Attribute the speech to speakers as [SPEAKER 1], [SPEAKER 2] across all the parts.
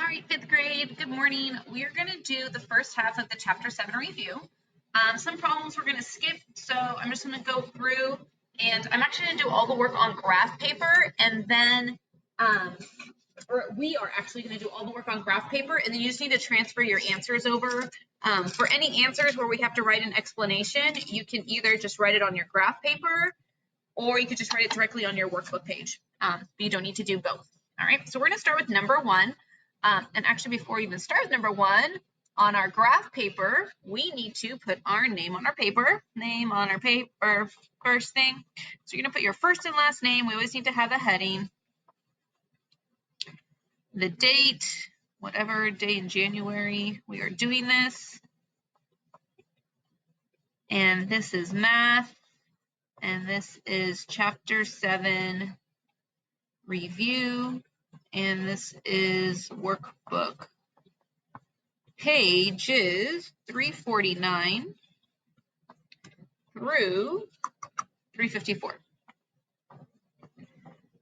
[SPEAKER 1] All right, fifth grade, good morning. We are going to do the first half of the Chapter 7 review. Some problems we're going to skip, so I'm just going to go through, and I'm actually going to do all the work on graph paper, and then, we are actually going to do all the work on graph paper, and then you just need to transfer your answers over. For any answers where we have to write an explanation, you can either just write it on your graph paper, or you could just write it directly on your workbook page. But you don't need to do both. All right, so we're going to start with number 1. And actually, before we even start with number 1, on our graph paper, we need to put our name on our paper. Name on our paper, first thing. So you're going to put your first and last name. We always need to have a heading. The date, whatever day in January we are doing this. And this is math. And this is Chapter 7 review. And this is workbook. Pages 349 through 354.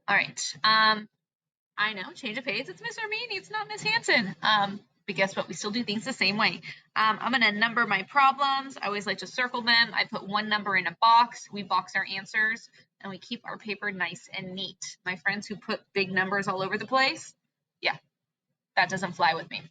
[SPEAKER 1] All right. I know, change of pace. It's Miss Armini. It's not Miss Hanson. But guess what? We still do things the same way. I'm going to number my problems. I always like to circle them. I put one number in a box. We box our answers, and we keep our paper nice and neat. My friends who put big numbers all over the place, yeah, that doesn't fly with me.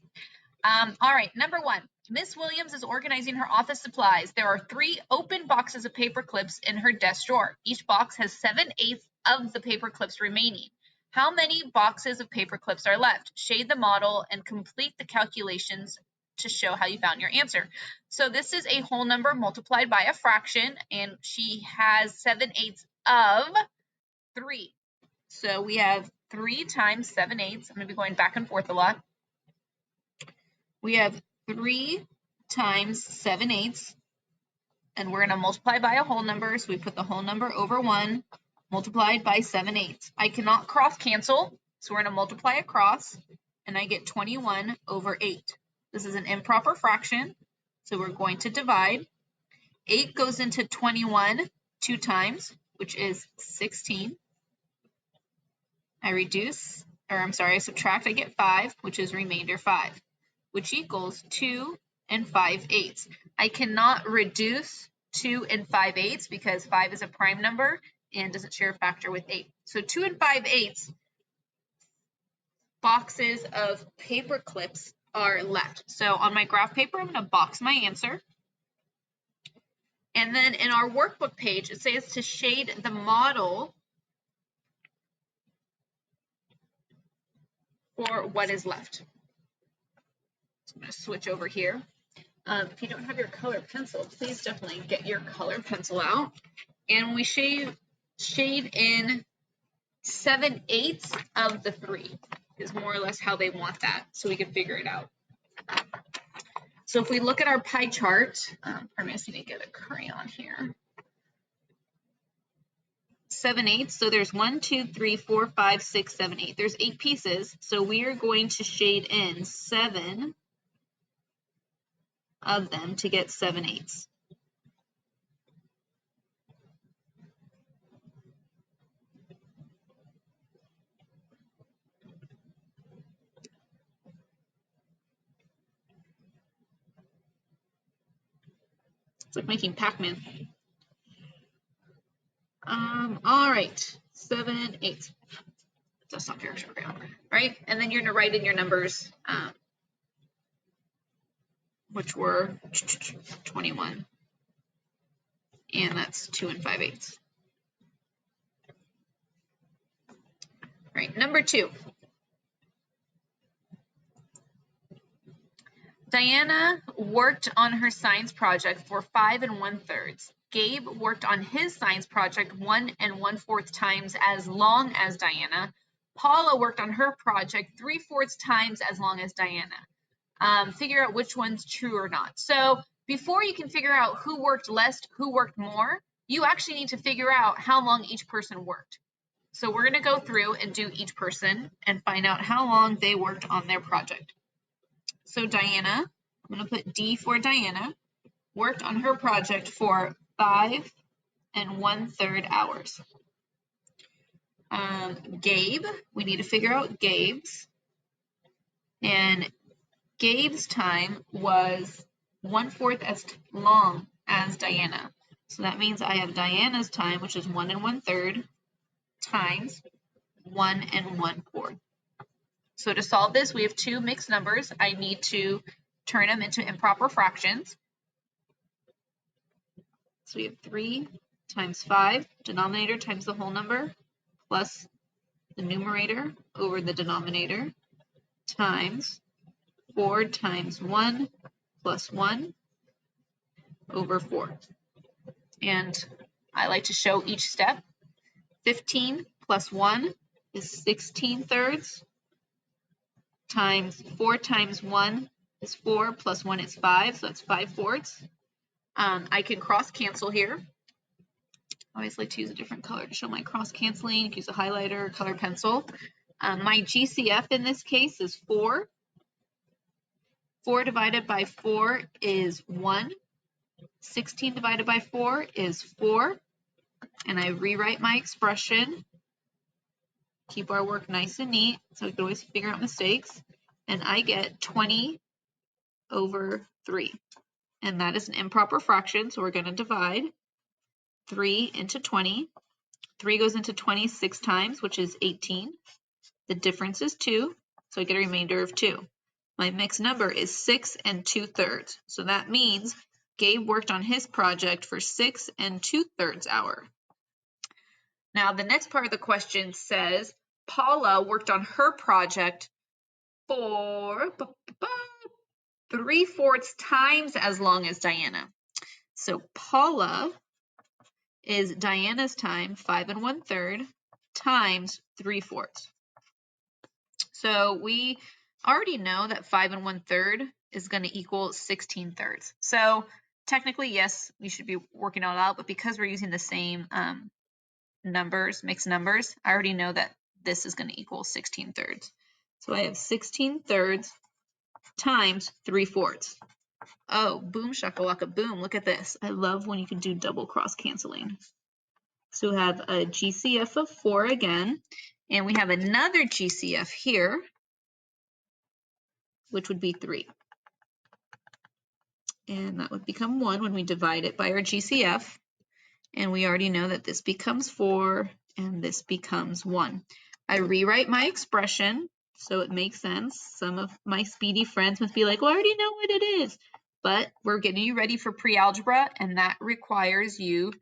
[SPEAKER 1] All right, number 1. Miss Williams is organizing her office supplies. There are 3 open boxes of paper clips in her desk drawer. Each box has 7/8 of the paper clips remaining. How many boxes of paper clips are left? Shade the model and complete the calculations to show how you found your answer. So this is a whole number multiplied by a fraction, and she has 7/8 of 3. So we have 3 times 7/8. I'm going to be going back and forth a lot. We have 3 times 7/8, and we're going to multiply by a whole number, so we put the whole number over 1, multiplied by 7/8. I cannot cross cancel, so we're going to multiply across, and I get 21 over 8. This is an improper fraction, so we're going to divide. 8 goes into 21 2 times, which is 16. I subtract, I get 5, which is remainder 5. Which equals 2 and 5/8. I cannot reduce 2 and 5/8 because 5 is a prime number and doesn't share a factor with 8. So 2 and 5/8 boxes of paper clips are left. So on my graph paper, I'm going to box my answer. And then in our workbook page, it says to shade the model for what is left. I'm going to switch over here. If you don't have your color pencil, please definitely get your color pencil out. And we shade in 7/8 of the 3 is more or less how they want that, so we can figure it out. So if we look at our pie chart, I just need to get a crayon here. 7/8, so there's 1, 2, 3, 4, 5, 6, 7, 8. There's 8 pieces, so we are going to shade in 7 of them to get 7/8. It's like making Pac-Man. All right, 7/8. That's not very short, right? And then you're gonna write in your numbers, which were 21, and that's 2 and 5/8. Right, number 2. Diana worked on her science project for 5 1/3. Gabe worked on his science project 1 1/4 times as long as Diana. Paula worked on her project 3/4 times as long as Diana. Figure out which one's true or not. So before you can figure out who worked less, who worked more, you actually need to figure out how long each person worked. So we're going to go through and do each person and find out how long they worked on their project. So Diana, I'm going to put D for Diana, worked on her project for 5 1/3 hours. Gabe, we need to figure out Gabe's. And Gabe's time was 1/4 as long as Diana. So that means I have Diana's time, which is 1 1/3, times 1 1/4. So to solve this, we have two mixed numbers. I need to turn them into improper fractions. So we have 3 times 5, denominator times the whole number, plus the numerator over the denominator, times 4 times 1 plus 1 over 4. And I like to show each step. 15 plus 1 is 16/3, times 4 times 1 is 4, plus 1 is 5, so that's 5/4. I can cross cancel here. I always like to use a different color to show my cross canceling. You can use a highlighter or color pencil. My GCF in this case is 4. 4 divided by 4 is 1. 16 divided by 4 is 4. And I rewrite my expression. Keep our work nice and neat so we can always figure out mistakes. And I get 20/3. And that is an improper fraction, so we're going to divide 3 into 20. 3 goes into 20 6 times, which is 18. The difference is 2, so I get a remainder of 2. My mixed number is 6 2/3. So that means Gabe worked on his project for 6 2/3 hours. Now, the next part of the question says Paula worked on her project for 3/4 times as long as Diana. So Paula is Diana's time, 5 1/3, times 3/4. So we already know that 5 1/3 is going to equal 16/3. So technically, yes, we should be working it out, but because we're using the same numbers, mixed numbers, I already know that this is going to equal 16/3. So I have 16/3 times 3/4. Oh, boom shakalaka boom, look at this. I love when you can do double cross canceling. So we have a GCF of 4 again, and we have another GCF here, which would be 3. And that would become 1 when we divide it by our GCF. And we already know that this becomes 4 and this becomes 1. I rewrite my expression so it makes sense. Some of my speedy friends must be like, well, I already know what it is. But we're getting you ready for pre-algebra, and that requires you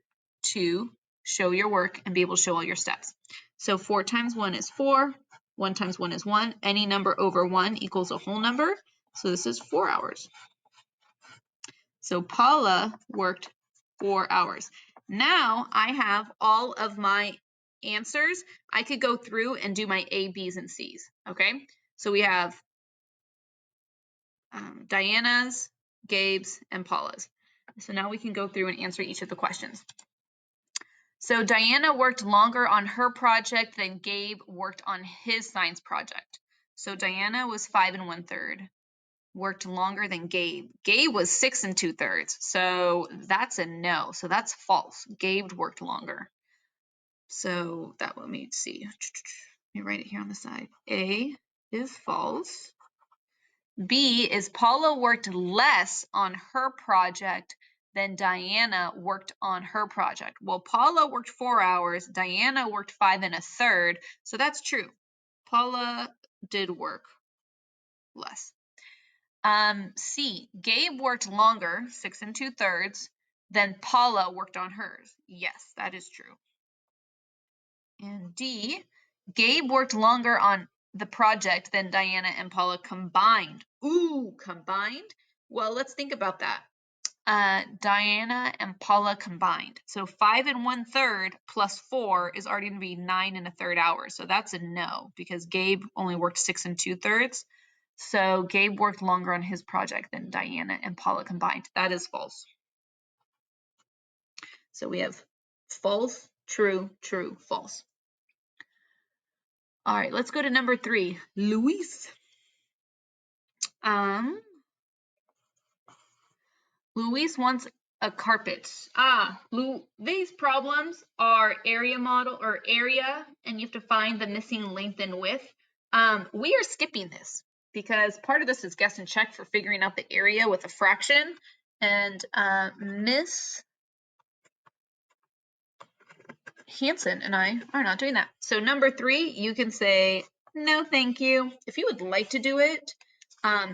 [SPEAKER 1] to show your work and be able to show all your steps. So 4 times 1 is 4. 1 times 1 is 1. Any number over 1 equals a whole number. So this is 4 hours. So Paula worked 4 hours. Now I have all of my answers. I could go through and do my A, B's, and C's. Okay, so we have Diana's, Gabe's, and Paula's. So now we can go through and answer each of the questions. So Diana worked longer on her project than Gabe worked on his science project. So Diana was 5 1/3. Worked longer than Gabe. Gabe was 6 2/3. So that's a no. So that's false. Gabe worked longer. So that, let me see. Let me write it here on the side. A is false. B is Paula worked less on her project than Diana worked on her project. Well, Paula worked 4 hours. Diana worked 5 1/3. So that's true. Paula did work less. C, Gabe worked longer, 6 2/3, than Paula worked on hers. Yes, that is true. And D, Gabe worked longer on the project than Diana and Paula combined. Ooh, combined? Well, let's think about that. Diana and Paula combined. So 5 1/3 plus 4 is already going to be 9 1/3 hours. So that's a no, because Gabe only worked 6 2/3. So Gabe worked longer on his project than Diana and Paula combined. That is false. So we have false, true, true, false. All right, let's go to number 3. Luis. Luis wants a carpet. These problems are area model or area, and you have to find the missing length and width. We are skipping this. because part of this is guess and check for figuring out the area with a fraction. And Miss Hanson and I are not doing that. So number 3, you can say, no, thank you. If you would like to do it,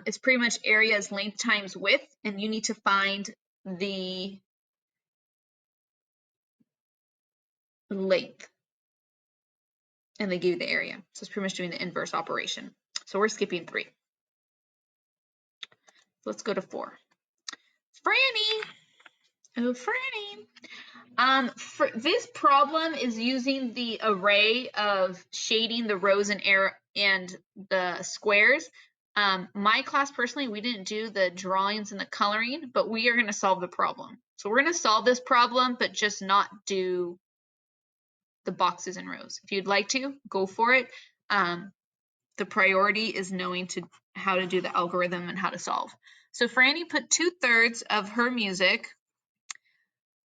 [SPEAKER 1] it's pretty much area is length times width, and you need to find the length. And they give you the area. So it's pretty much doing the inverse operation. So we're skipping 3. Let's go to 4. Franny. Oh, Franny. For this problem is using the array of shading the rows and the squares. My class personally, we didn't do the drawings and the coloring, but we are going to solve the problem. So we're going to solve this problem, but just not do the boxes and rows. If you'd like to, go for it. The priority is knowing how to do the algorithm and how to solve. So Franny put 2/3 of her music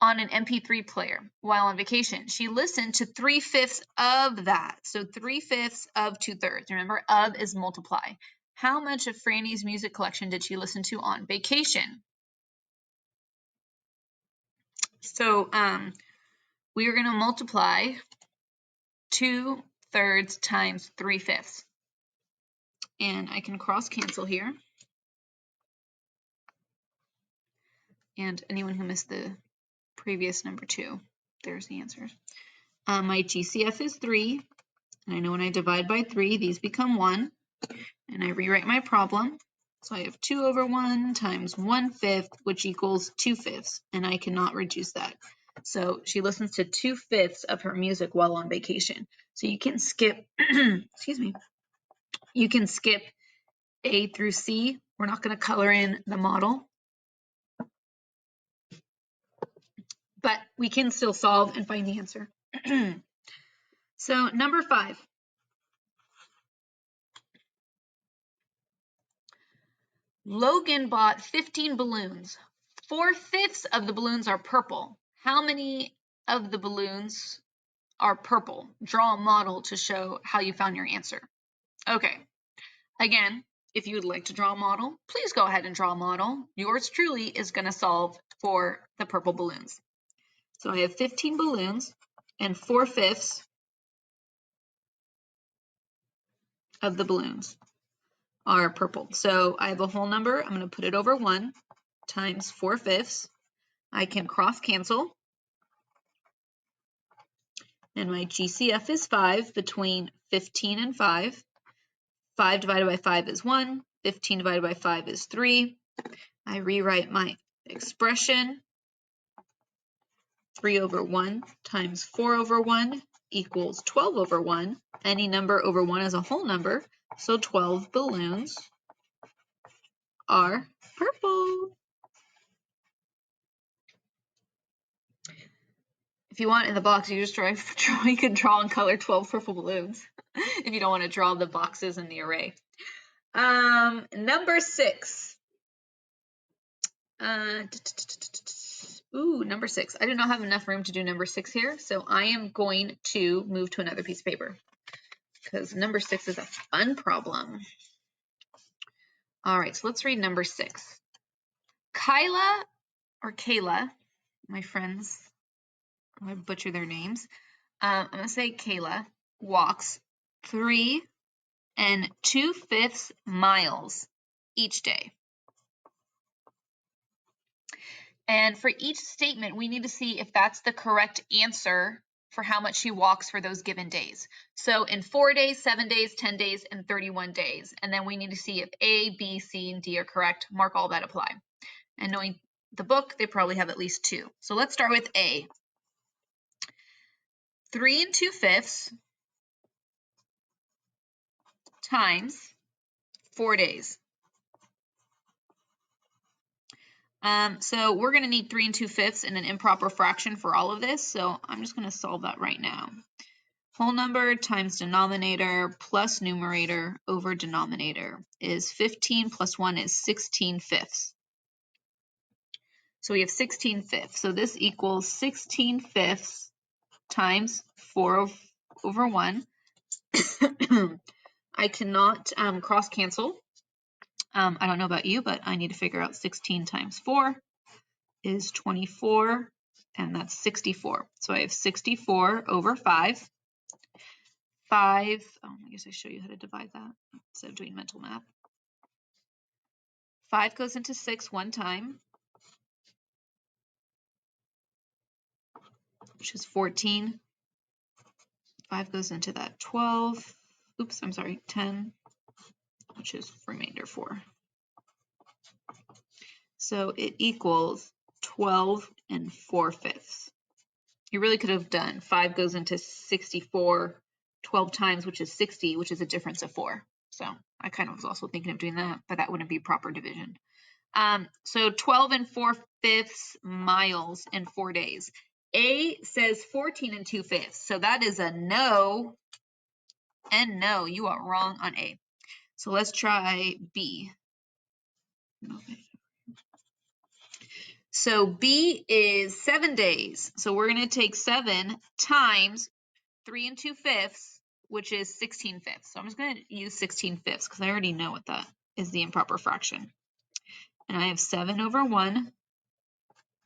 [SPEAKER 1] on an MP3 player while on vacation. She listened to 3/5 of that. So 3/5 of 2/3. Remember, of is multiply. How much of Franny's music collection did she listen to on vacation? So we are going to multiply 2/3 times 3/5. And I can cross cancel here. And anyone who missed the previous number 2, there's the answers. My GCF is 3, and I know when I divide by 3, these become 1, and I rewrite my problem. So I have 2/1 times 1/5, which equals 2/5, and I cannot reduce that. So she listens to 2/5 of her music while on vacation. So you can skip, excuse me, you can skip A through C. We're not going to color in the model, but we can still solve and find the answer. So number 5. Logan bought 15 balloons. 4/5 of the balloons are purple. How many of the balloons are purple? Draw a model to show how you found your answer. Okay. Again, if you would like to draw a model, please go ahead and draw a model. Yours truly is going to solve for the purple balloons. So I have 15 balloons, and 4/5 of the balloons are purple. So I have a whole number. I'm going to put it over 1 times 4/5. I can cross cancel. And my GCF is 5 between 15 and 5. 5 divided by 5 is 1. 15 divided by 5 is 3. I rewrite my expression. 3/1 times 4/1 equals 12/1. Any number over 1 is a whole number, so 12 balloons are purple. If you want in the box, you just you can draw and color 12 purple balloons if you don't want to draw the boxes in the array. Number 6. Number 6. I do not have enough room to do number 6 here, so I am going to move to another piece of paper because number 6 is a fun problem. All right, so let's read number 6. Kayla, my friends, I'm going to butcher their names. I'm going to say Kayla walks 3 2/5 miles each day. And for each statement, we need to see if that's the correct answer for how much she walks for those given days. So in 4 days, 7 days, 10 days, and 31 days. And then we need to see if A, B, C, and D are correct. Mark all that apply. And knowing the book, they probably have at least 2. So let's start with A. 3 2/5 times 4 days. So we're going to need 3 2/5 in an improper fraction for all of this. So I'm just going to solve that right now. Whole number times denominator plus numerator over denominator is 15 plus 1 is 16/5. So we have 16/5. So this equals 16/5 times 4/1. I cannot cross cancel. I don't know about you, but I need to figure out 16 times 4 is 24, and that's 64. So I have 64 over 5. 5, I guess I show you how to divide that instead of doing mental math. 5 goes into 6 one time, which is 14. 5 goes into that 12. Oops, I'm sorry, 10, which is remainder 4. So it equals 12 and 4/5. You really could have done 5 goes into 64 12 times, which is 60, which is a difference of 4. So I kind of was also thinking of doing that, but that wouldn't be proper division. So 12 and 4/5 miles in 4 days. A says 14 and 2/5. So that is a no. And no, you are wrong on A. So let's try B. So B is 7 days. So we're going to take 7 times 3 2/5, which is 16/5. So I'm just going to use 16/5 because I already know what that is, the improper fraction. And I have 7 over 1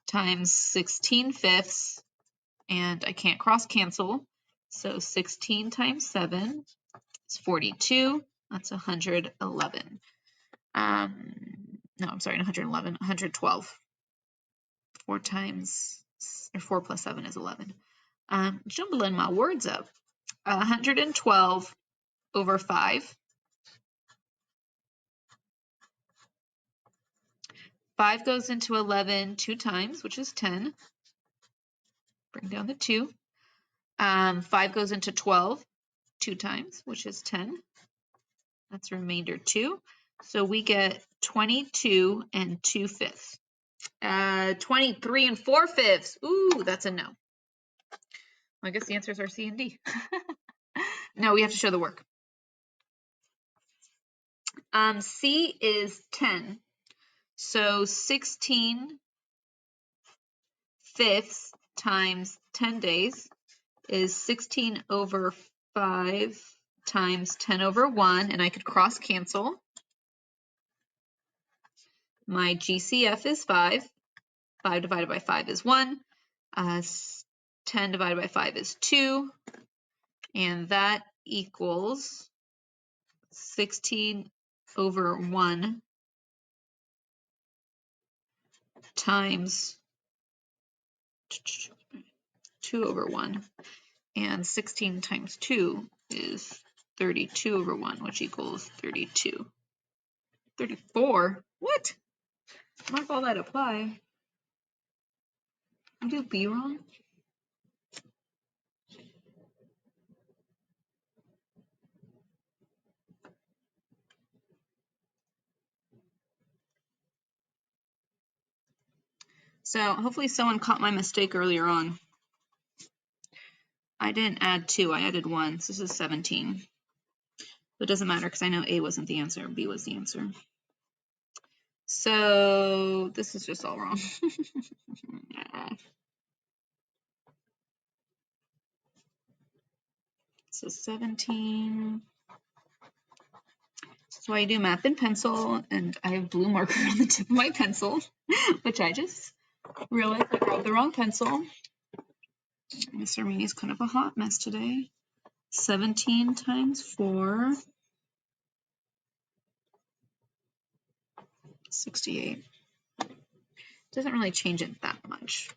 [SPEAKER 1] times 16/5, and I can't cross cancel. So 16 times 7 is 42. That's 111. No, I'm sorry, 111, 112. 4 plus 7 is 11. Jumbling my words up. 112 over 5. 5 goes into 11 2 times, which is 10. Bring down the 2. 5 goes into 12 2 times, which is 10. That's remainder 2. So we get 22 and 2/5. 23 and 4/5. Ooh, that's a no. Well, I guess the answers are C and D. No, we have to show the work. C is 10. So 16/5 times 10 days is 16 over 5 times 10 over 1, and I could cross cancel. My GCF is 5. 5 divided by 5 is 1. 10 divided by 5 is 2. And that equals 16 over 1 times 2 over 1. And 16 times 2 is 32 over 1, which equals 32. 34? What? Mark all that apply. I do B wrong? So hopefully someone caught my mistake earlier on. I didn't add 2, I added 1. So this is 17. But it doesn't matter because I know A wasn't the answer, B was the answer. So this is just all wrong. So 17. So I do math in pencil, and I have blue marker on the tip of my pencil, which I just realized I grabbed the wrong pencil. Mr. Meany's kind of a hot mess today. 17 times 4. 68. Doesn't really change it that much.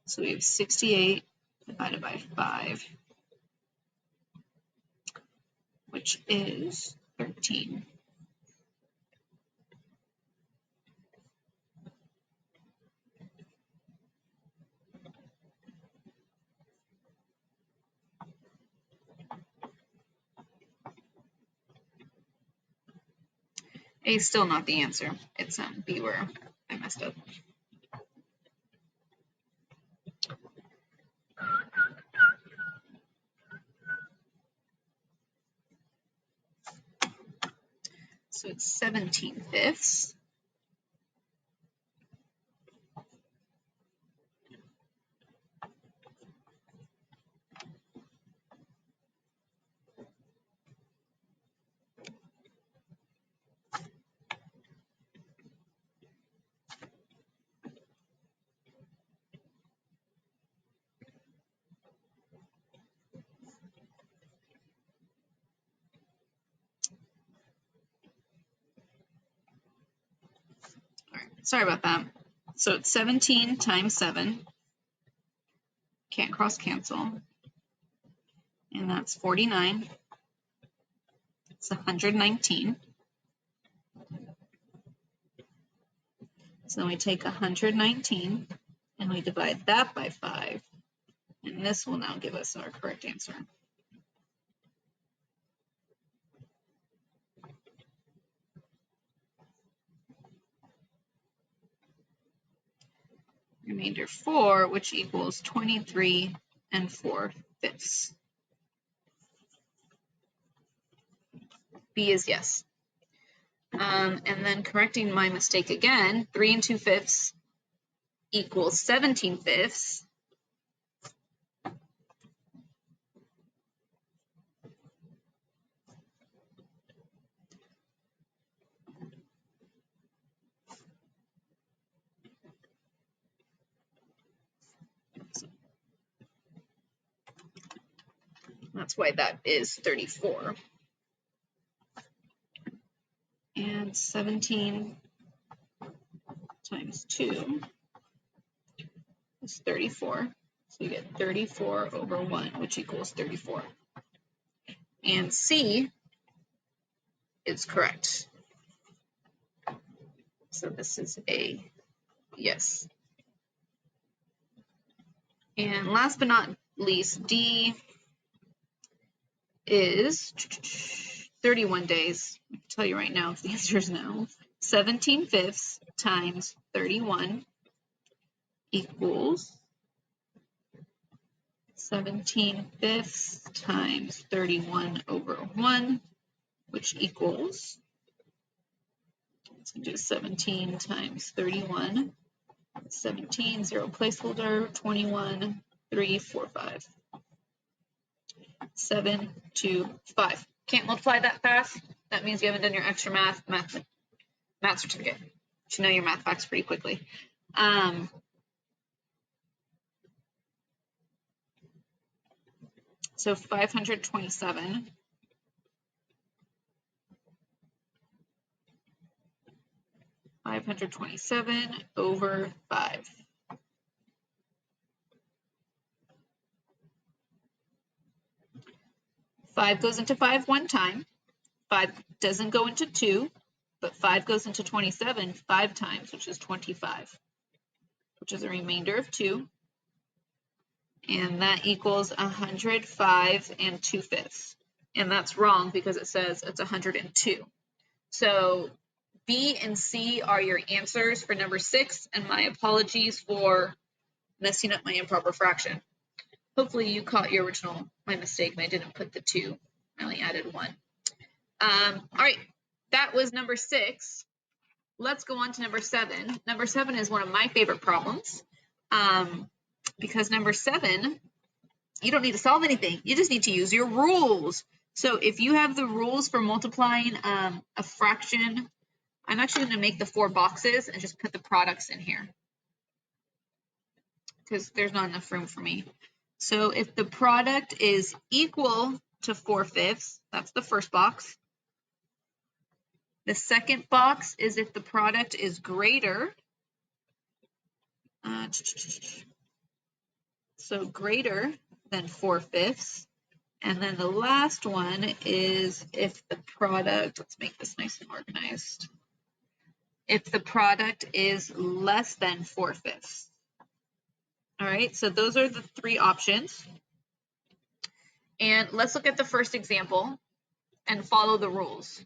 [SPEAKER 1] So we have 68 divided by 5, which is 13. A is still not the answer. It's B where I messed up. So it's 17/5. sorry about that. So it's 17 times 7. Can't cross cancel. And that's 49. It's 119. So then we take 119 and we divide that by 5. And this will now give us our correct answer. Remainder 4, which equals 23 4/5. B is yes. And then correcting my mistake again, 3 2/5 equals 17/5. That's why that is 34. And 17 times 2 is 34. So you get 34 over 1, which equals 34. And C is correct. So this is a yes. And last but not least, D is 31 days. I can tell you right now if the answer is no. 17/5 times 31 equals 17/5 times 31 over 1, which equals, let's do 17 times 31, 17, 0 placeholder, 21, 3, 4, 5. 7, 2, 5. Can't multiply that fast. That means you haven't done your extra math certificate. You should know your math facts pretty quickly. So 527 over 5. 5 goes into 5 one time. 5 doesn't go into 2, but 5 goes into 27 5 times, which is 25, which is a remainder of 2. And that equals 105 2/5. And that's wrong because it says it's 102. So B and C are your answers for number 6, and my apologies for messing up my improper fraction. Hopefully you caught my mistake, and I didn't put the 2. I only added 1. All right, that was number 6. Let's go on to number 7. Number 7 is one of my favorite problems because number 7, you don't need to solve anything. You just need to use your rules. So if you have the rules for multiplying a fraction, I'm actually going to make the 4 boxes and just put the products in here because there's not enough room for me. So if the product is equal to 4/5, that's the first box. The second box is if the product is greater. So greater than 4/5. And then the last one is if the product, let's make this nice and organized. If the product is less than 4/5. All right, so those are the 3 options. And let's look at the first example and follow the rules.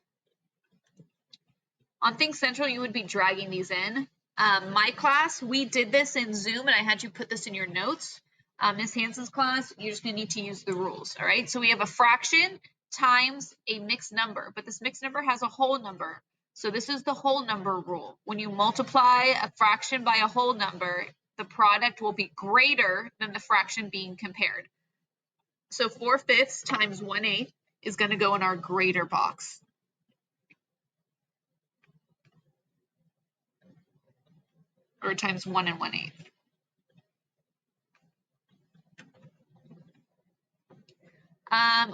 [SPEAKER 1] On Think Central, you would be dragging these in. My class, we did this in Zoom, and I had you put this in your notes. Ms. Hansen's class, you're just going to need to use the rules, all right? So we have a fraction times a mixed number, but this mixed number has a whole number. So this is the whole number rule. When you multiply a fraction by a whole number, the product will be greater than the fraction being compared. So 4/5 times 1/8 is going to go in our greater box. Or times 1 1/8.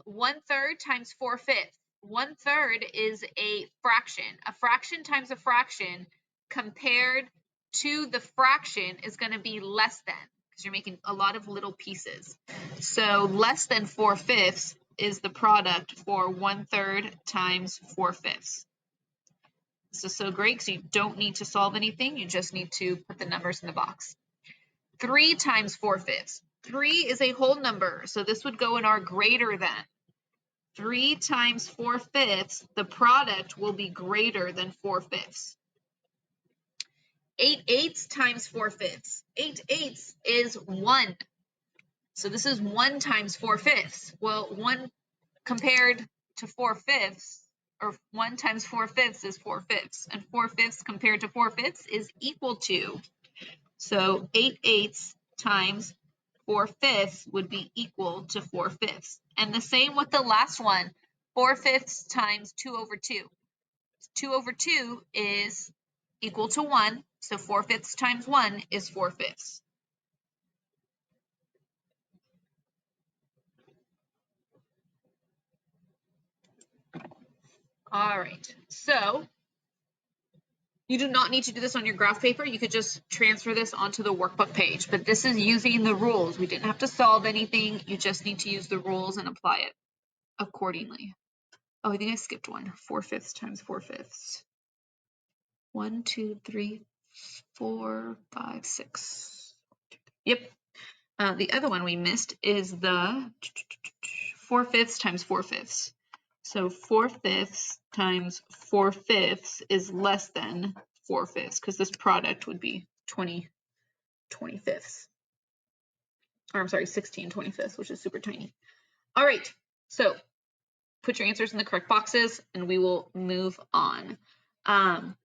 [SPEAKER 1] 1/3 times 4/5. 1/3 is a fraction. A fraction times a fraction compared to the fraction is going to be less than, because you're making a lot of little pieces. So less than 4/5 is the product for 1/3 times 4/5. This is so great because you don't need to solve anything. You just need to put the numbers in the box. 3 times 4/5. 3 is a whole number, so this would go in our greater than. 3 times 4/5, the product will be greater than 4/5. 8/8 times 4/5. 8/8 is 1. So this is 1 times 4/5. Well, 1 compared to 4/5, or 1 times 4/5 is 4/5, and 4/5 compared to 4/5 is equal to. So 8/8 times 4/5 would be equal to 4/5. And the same with the last one, 4/5 times 2/2. 2/2 is equal to 1, so 4/5 times 1 is 4/5. All right, so you do not need to do this on your graph paper. You could just transfer this onto the workbook page, but this is using the rules. We didn't have to solve anything. You just need to use the rules and apply it accordingly. Oh, I think I skipped one. 4/5 times 4/5. 1, 2, 3, 4, 5, 6. Yep. The other one we missed is the 4/5 times 4/5. So 4/5 times 4/5 is less than 4/5 because this product would be 20/25. Or I'm sorry, 16/25, which is super tiny. All right, so put your answers in the correct boxes and we will move on. And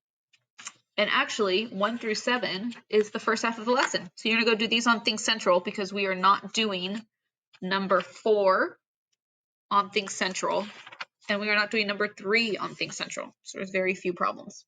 [SPEAKER 1] actually, 1 through 7 is the first half of the lesson. So you're gonna go do these on Think Central because we are not doing number 4 on Think Central, and we are not doing number 3 on Think Central. So there's very few problems.